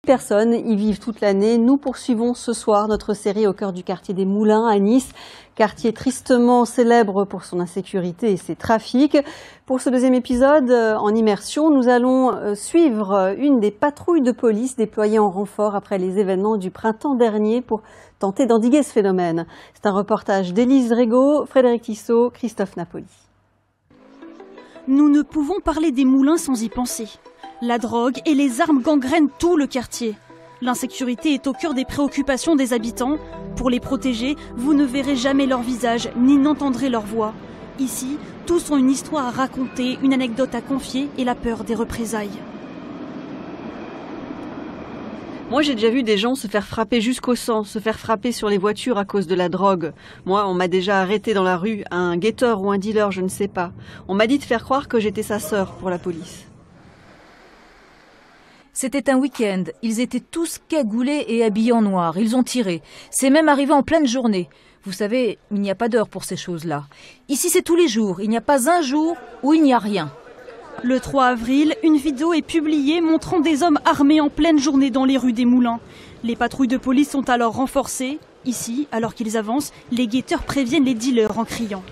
personnes y vivent toute l'année. Nous poursuivons ce soir notre série au cœur du quartier des Moulins à Nice, quartier tristement célèbre pour son insécurité et ses trafics. Pour ce deuxième épisode, en immersion, nous allons suivre une des patrouilles de police déployées en renfort après les événements du printemps dernier pour tenter d'endiguer ce phénomène. C'est un reportage d'Élise Régaud, Frédéric Tissot, Christophe Napoli. Nous ne pouvons parler des Moulins sans y penser. La drogue et les armes gangrènent tout le quartier. L'insécurité est au cœur des préoccupations des habitants. Pour les protéger, vous ne verrez jamais leur visage ni n'entendrez leur voix. Ici, tous ont une histoire à raconter, une anecdote à confier et la peur des représailles. Moi, j'ai déjà vu des gens se faire frapper jusqu'au sang, se faire frapper sur les voitures à cause de la drogue. Moi, on m'a déjà arrêté dans la rue, un guetteur ou un dealer, je ne sais pas. On m'a dit de faire croire que j'étais sa sœur pour la police. C'était un week-end. Ils étaient tous cagoulés et habillés en noir. Ils ont tiré. C'est même arrivé en pleine journée. Vous savez, il n'y a pas d'heure pour ces choses-là. Ici, c'est tous les jours. Il n'y a pas un jour où il n'y a rien. Le 3 avril, une vidéo est publiée montrant des hommes armés en pleine journée dans les rues des Moulins. Les patrouilles de police sont alors renforcées. Ici, alors qu'ils avancent, les guetteurs préviennent les dealers en criant.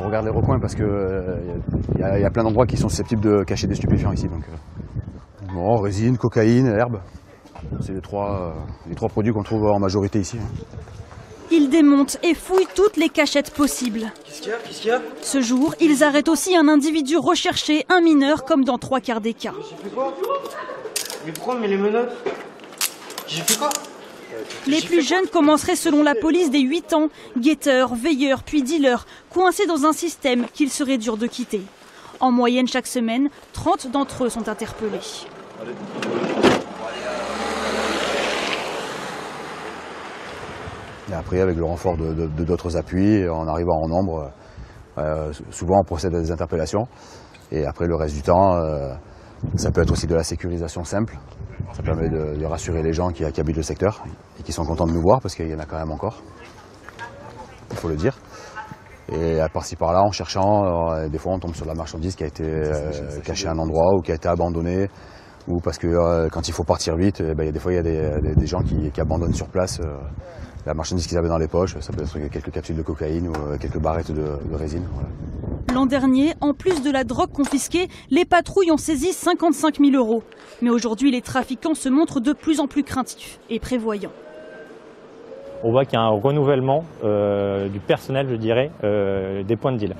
On regarde les recoins parce que y a plein d'endroits qui sont susceptibles de cacher des stupéfiants ici. Donc, bon, résine, cocaïne, herbe, c'est les trois produits qu'on trouve en majorité ici. Ils démontent et fouillent toutes les cachettes possibles. Qu'est-ce qu'il y a Ce jour, ils arrêtent aussi un individu recherché, un mineur, comme dans 3 quarts des cas. J'ai fait quoi? Mais pourquoi on met les menottes? J'ai fait quoi? Les plus jeunes commenceraient selon la police dès 8 ans, guetteurs, veilleurs, puis dealers, coincés dans un système qu'il serait dur de quitter. En moyenne chaque semaine, 30 d'entre eux sont interpellés. Et après, avec le renfort de d'autres appuis, en arrivant en nombre, souvent on procède à des interpellations. Et après, le reste du temps, ça peut être aussi de la sécurisation simple. Ça permet de rassurer les gens qui habitent le secteur et qui sont contents de nous voir parce qu'il y en a quand même encore, il faut le dire. Et par-ci par-là, en cherchant, des fois on tombe sur de la marchandise qui a été cachée à un endroit ou qui a été abandonnée. Ou parce que quand il faut partir vite, des fois il y a des gens qui abandonnent sur place la marchandise qu'ils avaient dans les poches. Ça peut être quelques capsules de cocaïne ou quelques barrettes de résine. Voilà. L'an dernier, en plus de la drogue confisquée, les patrouilles ont saisi 55 000 €. Mais aujourd'hui, les trafiquants se montrent de plus en plus craintifs et prévoyants. On voit qu'il y a un renouvellement du personnel, je dirais, des points de deal.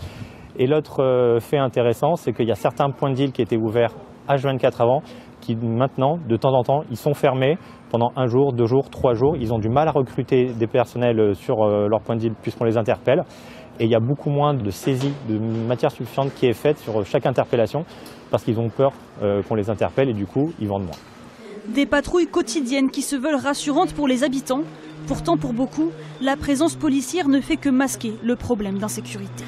Et l'autre fait intéressant, c'est qu'il y a certains points de deal qui étaient ouverts H24 avant, qui maintenant, de temps en temps, ils sont fermés pendant 1 jour, 2 jours, 3 jours. Ils ont du mal à recruter des personnels sur leur point de deal puisqu'on les interpelle. Et il y a beaucoup moins de saisie de matière suffisante qui est faite sur chaque interpellation parce qu'ils ont peur qu'on les interpelle et du coup, ils vendent moins. Des patrouilles quotidiennes qui se veulent rassurantes pour les habitants. Pourtant, pour beaucoup, la présence policière ne fait que masquer le problème d'insécurité.